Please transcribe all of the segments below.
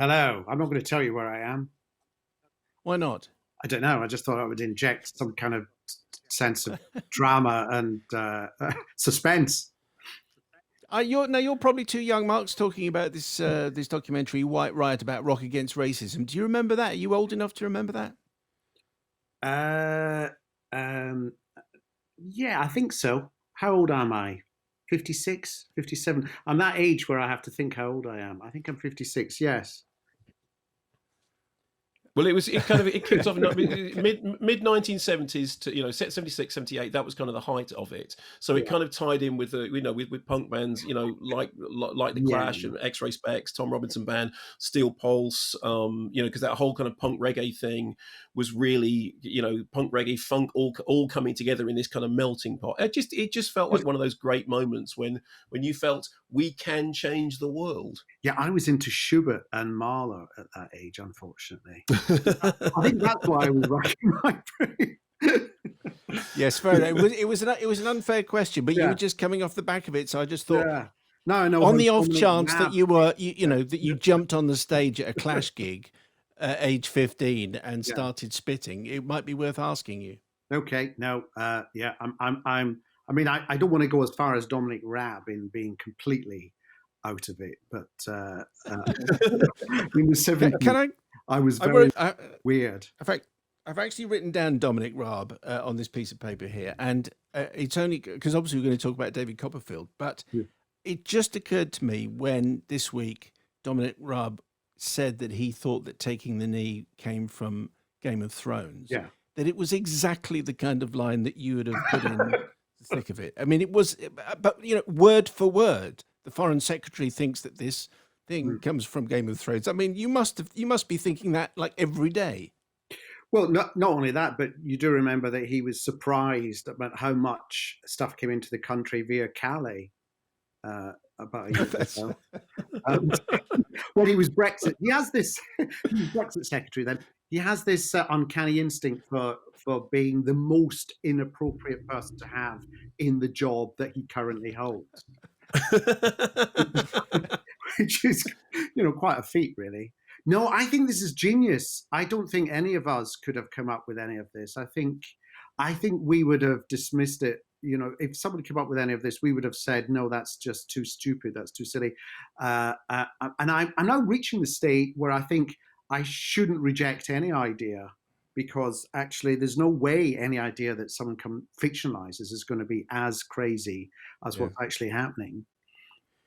Hello. I'm not going to tell you where I am. Why not? I don't know. I just thought I would inject some kind of sense of drama and suspense. You're probably too young. Mark's talking about this documentary, White Riot, about Rock Against Racism. Do you remember that? Are you old enough to remember that? Uh, um, yeah, I think so. How old am I? 56, 57. I'm that age where I have to think how old I am. I think I'm 56. Yes. Well, it kicked off in mid 1970s to 76, 78. That was kind of the height of it. So it Yeah. kind of tied in with the with punk bands like the Yeah. Clash and X-Ray Specs, Tom Robinson Band, Steel Pulse. Because that whole kind of punk reggae thing was really punk reggae funk all coming together in this kind of melting pot. It just felt like one of those great moments when you felt we can change the world. Yeah, I was into Schubert and Mahler at that age, unfortunately. I think that's why I was racking my brain. Yes, fair enough. It was an unfair question, but you Yeah, were just coming off the back of it, so I just thought, yeah. No, I know on how the off Dominic chance that Raab. you jumped on the stage at a Clash gig at age 15 and Yeah. started spitting, it might be worth asking you. Okay. No. Yeah. I mean, I don't want to go as far as Dominic Raab in being completely out of it, but in the Can 70s, I? I was I very wrote. weird. In fact, I've actually written down Dominic Raab on this piece of paper here, and it's only because obviously we're going to talk about David Copperfield, but Yeah. it just occurred to me when this week Dominic Raab said that he thought that taking the knee came from Game of Thrones, Yeah. that it was exactly the kind of line that you would have put in the thick of it. I mean, it was, but word for word, the foreign secretary thinks that this thing comes from Game of Thrones. I mean, you must be thinking that like every day. Well, not only that, but you do remember that he was surprised about how much stuff came into the country via Calais about a year That's ago. Um, when he was Brexit, he has this. He was Brexit secretary. Then he has this uncanny instinct for being the most inappropriate person to have in the job that he currently holds, which is quite a feat, really. No, I think this is genius. I don't think any of us could have come up with any of this. I think we would have dismissed it. If somebody came up with any of this, we would have said, no, that's just too stupid. That's too silly. And I'm now reaching the state where I think I shouldn't reject any idea because actually there's no way any idea that someone fictionalizes is going to be as crazy as yeah. what's actually happening.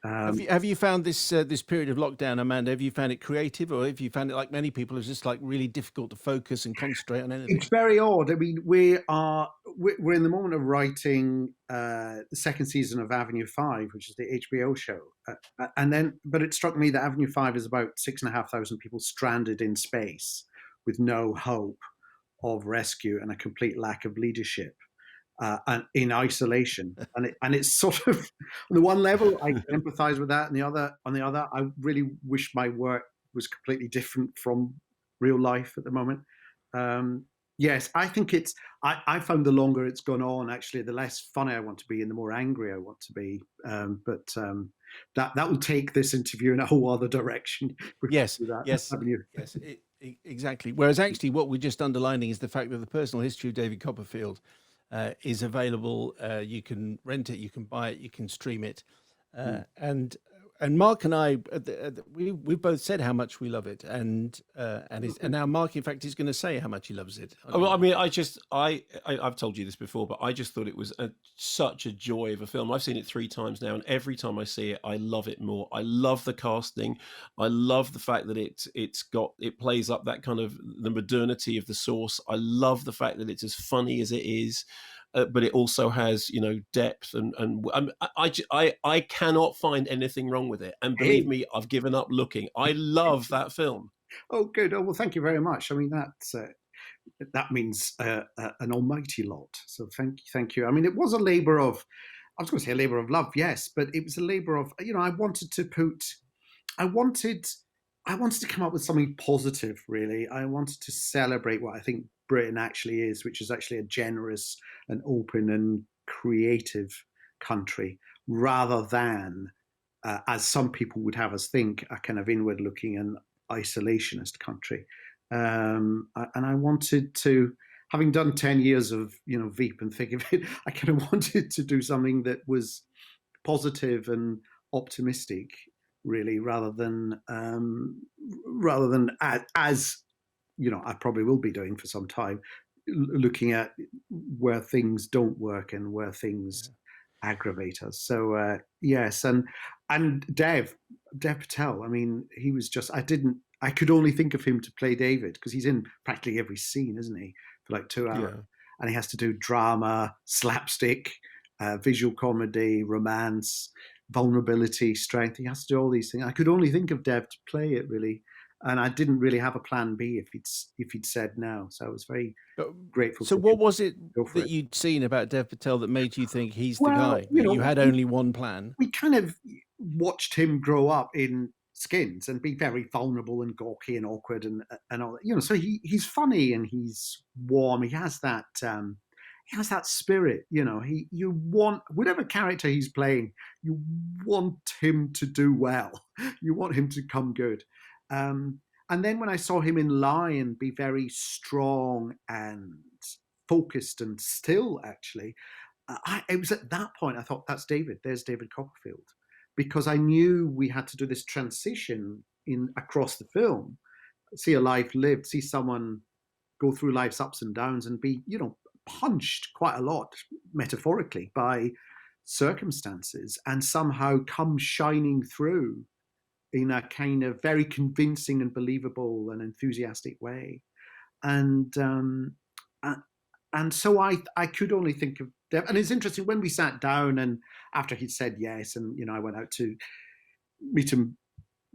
Have you found this period of lockdown, Amanda? Have you found it creative, or have you found it like many people, it's just like really difficult to focus and concentrate on anything? It's very odd. I mean, we're in the moment of writing the second season of Avenue Five, which is the HBO show, but it struck me that Avenue Five is about 6,500 people stranded in space with no hope of rescue and a complete lack of leadership. And in isolation, and it's sort of on the one level I can empathize with that, and on the other, I really wish my work was completely different from real life at the moment. Yes, I think I found the longer it's gone on, actually, the less funny I want to be, and the more angry I want to be. But that will take this interview in a whole other direction. Yes, That, yes, haven't you? yes, exactly. Whereas actually, what we're just underlining is the fact that the personal history of David Copperfield is available. You can rent it, you can buy it, you can stream it, and Mark and I, we've both said how much we love it, and now Mark, in fact, is going to say how much he loves it. Well, I mean, I've told you this before, but I just thought it was such a joy of a film. I've seen it 3 times now, and every time I see it, I love it more. I love the casting. I love the fact that it plays up that kind of the modernity of the source. I love the fact that it's as funny as it is. But it also has, depth, and I cannot find anything wrong with it. And believe Hey, me, I've given up looking. I love that film. oh, good. Oh, well, thank you very much. I mean, that means an almighty lot. So thank you. I mean, it was a labor of, I was going to say a labor of love, yes, but it was a labor of, I wanted to I wanted, I wanted to come up with something positive. Really, I wanted to celebrate what I think Britain actually is, which is actually a generous and open and creative country, rather than, as some people would have us think, a kind of inward-looking and isolationist country. And I wanted to, having done 10 years of, Veep and Think of It, I kind of wanted to do something that was positive and optimistic, really, rather than as I probably will be doing for some time, looking at where things don't work and where things aggravate us. So yes, and Dev Patel. I mean, he was just. I could only think of him to play David because he's in practically every scene, isn't he? For like 2 hours, Yeah. and he has to do drama, slapstick, visual comedy, romance, vulnerability, strength. He has to do all these things. I could only think of Dev to play it, really, and I didn't really have a plan B if he'd said no. So I was very grateful. So for what him. was it Go for that it. you'd seen about Dev Patel that made you think he's the Well, guy? You had only one plan. we kind of watched him grow up in Skins and be very vulnerable and gawky and awkward and all that. So he's funny and he's warm. He has that spirit. You want whatever character he's playing, you want him to do well. You want him to come good. And then when I saw him in Lion be very strong and focused and still, actually, it was at that point I thought, that's David. There's David Copperfield, because I knew we had to do this transition across the film, see a life lived, see someone go through life's ups and downs and be, punched quite a lot metaphorically by circumstances, and somehow come shining through in a kind of very convincing and believable and enthusiastic way. And so I could only think of Dev. And it's interesting, when we sat down and after he'd said yes, and I went out to meet him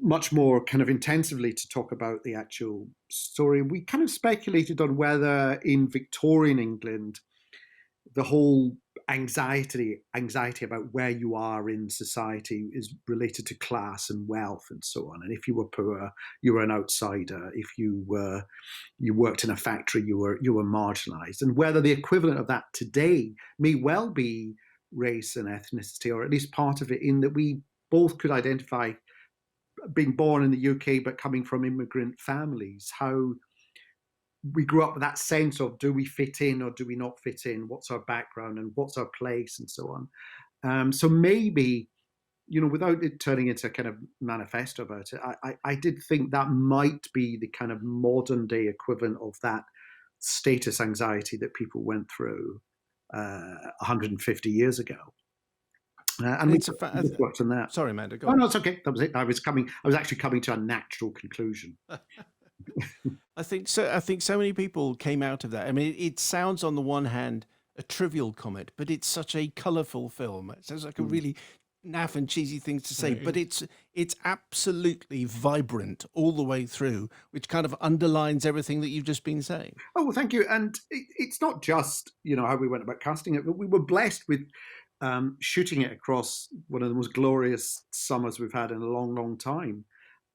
much more kind of intensively to talk about the actual story, we kind of speculated on whether in Victorian England the whole anxiety about where you are in society is related to class and wealth and so on. And if you were poor, you were an outsider. If you worked in a factory, you were marginalized. And whether the equivalent of that today may well be race and ethnicity, or at least part of it, in that we both could identify being born in the UK but coming from immigrant families, how we grew up with that sense of, do we fit in or do we not fit in? What's our background and what's our place and so on. So maybe, without it turning into a kind of manifesto about it, I did think that might be the kind of modern day equivalent of that status anxiety that people went through 150 years ago. And we worked on that. Sorry, Amanda. Go on. on. No, it's okay. That was it. I was actually coming to a natural conclusion. I think so many people came out of that. I mean, it sounds on the one hand a trivial comment, but it's such a colourful film. It sounds like a really naff and cheesy thing to say, but it's absolutely vibrant all the way through, which kind of underlines everything that you've just been saying. Oh, well, thank you. And it's not just how we went about casting it, but we were blessed with shooting it across one of the most glorious summers we've had in a long, long time.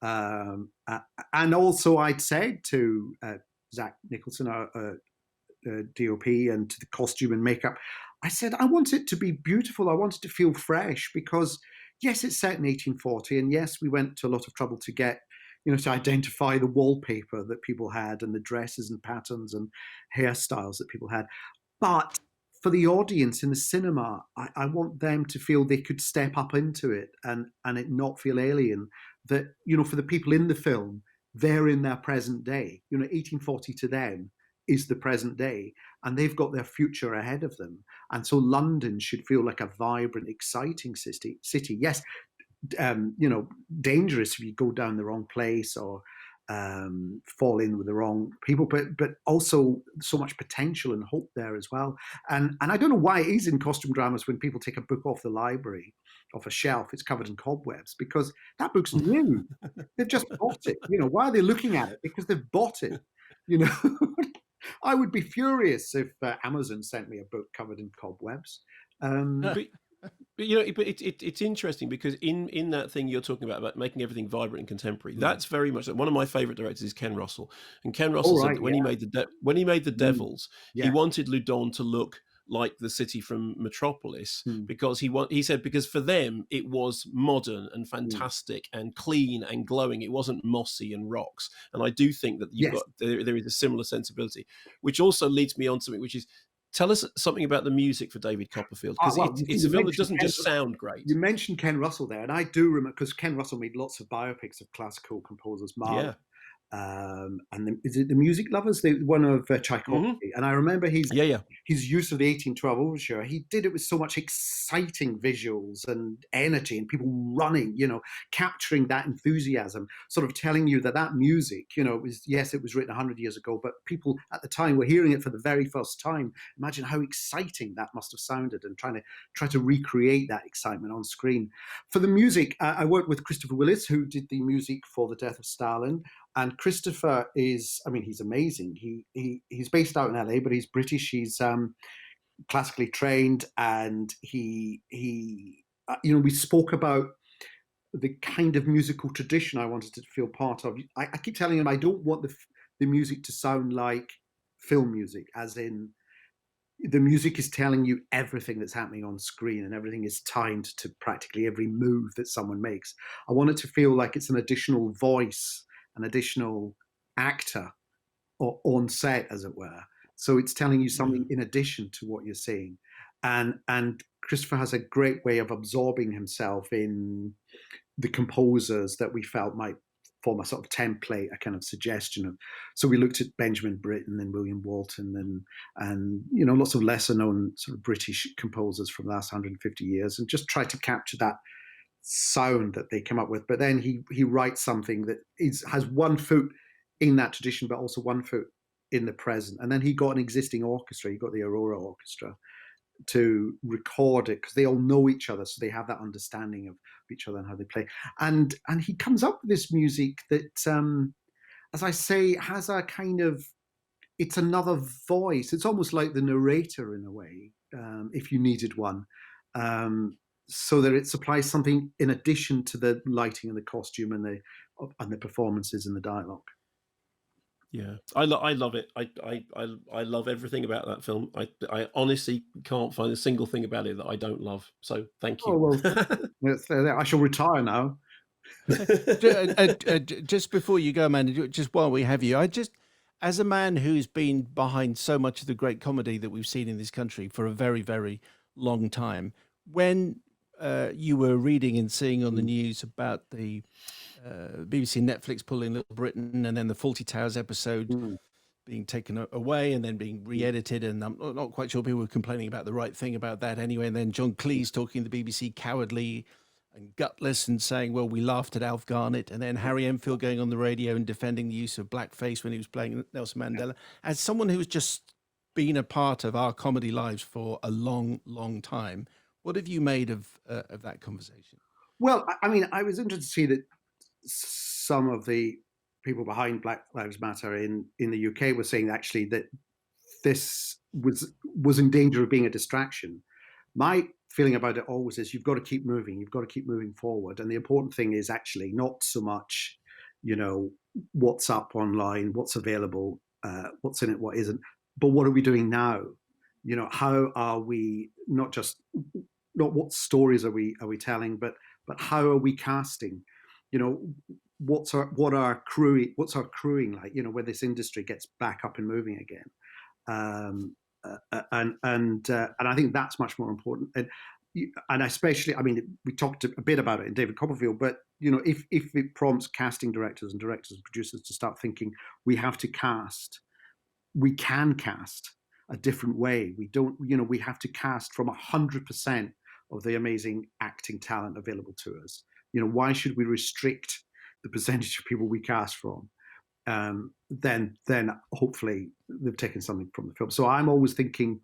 And also, I'd said to Zach Nicholson, our DOP, and to the costume and makeup, I said, I want it to be beautiful. I want it to feel fresh, because yes, it's set in 1840, and yes, we went to a lot of trouble to get, to identify the wallpaper that people had and the dresses and patterns and hairstyles that people had. But for the audience in the cinema, I want them to feel they could step up into it and it not feel alien. That, for the people in the film, they're in their present day. 1840 to them is the present day, and they've got their future ahead of them. And so London should feel like a vibrant, exciting city. Yes, dangerous if you go down the wrong place or fall in with the wrong people, but also so much potential and hope there as well. And I don't know why it is in costume dramas, when people take a book off the library, off a shelf, it's covered in cobwebs, because that book's new. They've just bought it. Why are they looking at it? Because they've bought it. I would be furious if Amazon sent me a book covered in cobwebs. But it's interesting, because in that thing you're talking about making everything vibrant and contemporary, that's very much one of my favorite directors is Ken Russell. And Ken Russell said that when he made the Devils, he wanted Loudon to look like the city from Metropolis, Mm. because he said because for them it was modern and fantastic and clean and glowing. It wasn't mossy and rocks. And I do think that Yes. there is a similar sensibility, which also leads me on to something, which is, tell us something about the music for David Copperfield, because it's a film that doesn't just sound great. You mentioned Ken Russell there, and I do remember, because Ken Russell made lots of biopics of classical composers, Mahler, and is it The Music Lovers? One of Tchaikovsky. And I remember his use of the 1812 overture. He did it with so much exciting visuals and energy, and people running, capturing that enthusiasm, sort of telling you that music, it was written 100 years ago, but people at the time were hearing it for the very first time. Imagine how exciting that must have sounded, and try to recreate that excitement on screen. For the music, I worked with Christopher Willis, who did the music for The Death of Stalin. And Christopher he's amazing. He's based out in LA, but he's British. He's classically trained, and we spoke about the kind of musical tradition I wanted to feel part of. I keep telling him I don't want the music to sound like film music, as in the music is telling you everything that's happening on screen, and everything is timed to practically every move that someone makes. I want it to feel like it's an additional voice, an additional actor on set, as it were. So it's telling you something in addition to what you're seeing. And Christopher has a great way of absorbing himself in the composers that we felt might form a sort of template, a kind of suggestion of. So we looked at Benjamin Britten and William Walton and lots of lesser known sort of British composers from the last 150 years, and just tried to capture that sound that they come up with. But then he writes something that has one foot in that tradition, but also one foot in the present. And then he got an existing orchestra. He got the Aurora Orchestra to record it, because they all know each other, so they have that understanding of each other and how they play. And he comes up with this music that, as I say, has a kind of, it's another voice. It's almost like the narrator in a way, if you needed one. So that it supplies something in addition to the lighting and the costume and the performances and the dialogue. Yeah, I love it. I love everything about that film. I honestly can't find a single thing about it that I don't love. So thank you. Oh, well, I shall retire now. Just before you go, Amanda, just while we have you, as a man who's been behind so much of the great comedy that we've seen in this country for a very, very long time, when you were reading and seeing on the news about the BBC and Netflix pulling Little Britain, and then the Fawlty Towers episode being taken away and then being re-edited, and I'm not quite sure people were complaining about the right thing about that anyway, and then John Cleese talking the BBC cowardly and gutless and saying, well, we laughed at Alf Garnett, and then Harry Enfield going on the radio and defending the use of blackface when he was playing Nelson Mandela. As someone who's just been a part of our comedy lives for a long, long time, what have you made of that conversation? Well, I was interested to see that some of the people behind Black Lives Matter in the UK were saying actually that this was in danger of being a distraction. My feeling about it always is you've got to keep moving. You've got to keep moving forward. And the important thing is actually not so much, what's up online, what's available, what's in it, what isn't, but what are we doing now? How are we not what stories are we telling, but how are we casting? What's our crewing like? When this industry gets back up and moving again, and I think that's much more important. And especially, we talked a bit about it in David Copperfield, but if it prompts casting directors and producers to start thinking, we have to cast, we can cast a different way. We have to cast from 100% of the amazing acting talent available to us. Why should we restrict the percentage of people we cast from? Then hopefully they've taken something from the film. So I'm always thinking,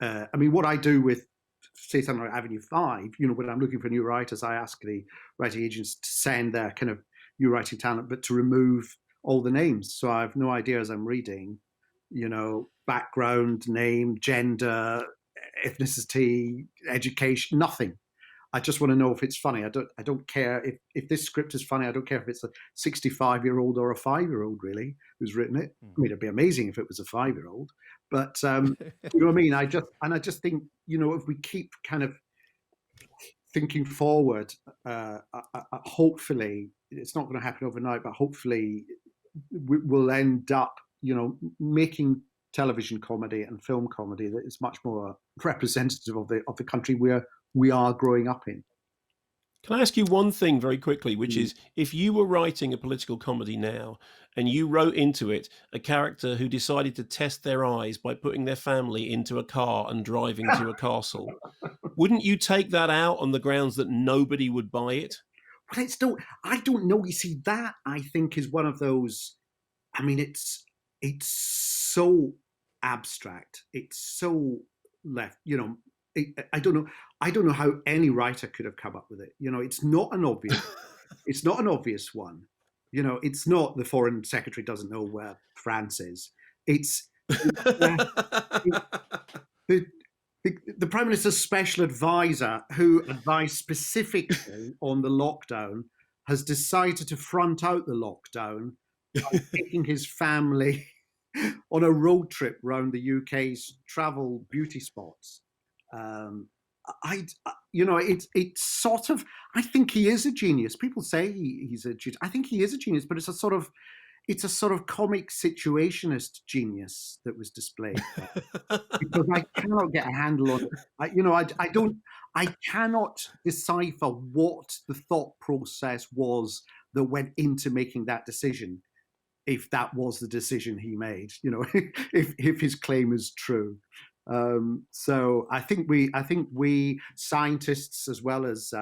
what I do with, say, something like Avenue 5, when I'm looking for new writers, I ask the writing agents to send their kind of new writing talent, but to remove all the names. So I have no idea as I'm reading, background, name, gender, ethnicity, education, nothing. I just want to know if it's funny. I don't care if this script is funny. I don't care if it's a 65-year-old or a 5-year-old really who's written it. I mean, it'd be amazing if it was a 5-year-old, but you know what I mean. I just think, you know, if we keep kind of thinking forward, hopefully it's not going to happen overnight, but hopefully we'll end up, you know, making television comedy and film comedy that is much more representative of the country where we are growing up in. Can I ask you one thing very quickly, which is, if you were writing a political comedy now and you wrote into it a character who decided to test their eyes by putting their family into a car and driving to a castle, wouldn't you take that out on the grounds that nobody would buy it? Well, I don't know. You see, that I think is one of those. I mean, it's so abstract. It's so left. You know, I don't know. I don't know how any writer could have come up with it. You know, it's not an obvious. It's not an obvious one. You know, it's not the foreign secretary doesn't know where France is. It's the Prime Minister's special advisor, who advised specifically on the lockdown, has decided to front out the lockdown by taking his family on a road trip around the UK's travel beauty spots. You know, it's sort of. I think he is a genius. People say he's a genius. I think he is a genius, but it's a sort of comic situationist genius that was displayed there. Because I cannot get a handle on it. I cannot decipher what the thought process was that went into making that decision, if that was the decision he made, you know, if his claim is true. So I think we scientists as well as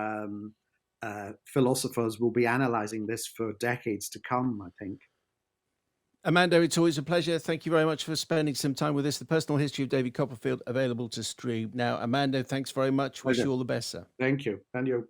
philosophers will be analyzing this for decades to come, I think. Armando, it's always a pleasure. Thank you very much for spending some time with us. The Personal History of David Copperfield, available to stream now. Armando, thanks very much. Wish you all the best, sir. Thank you. And you.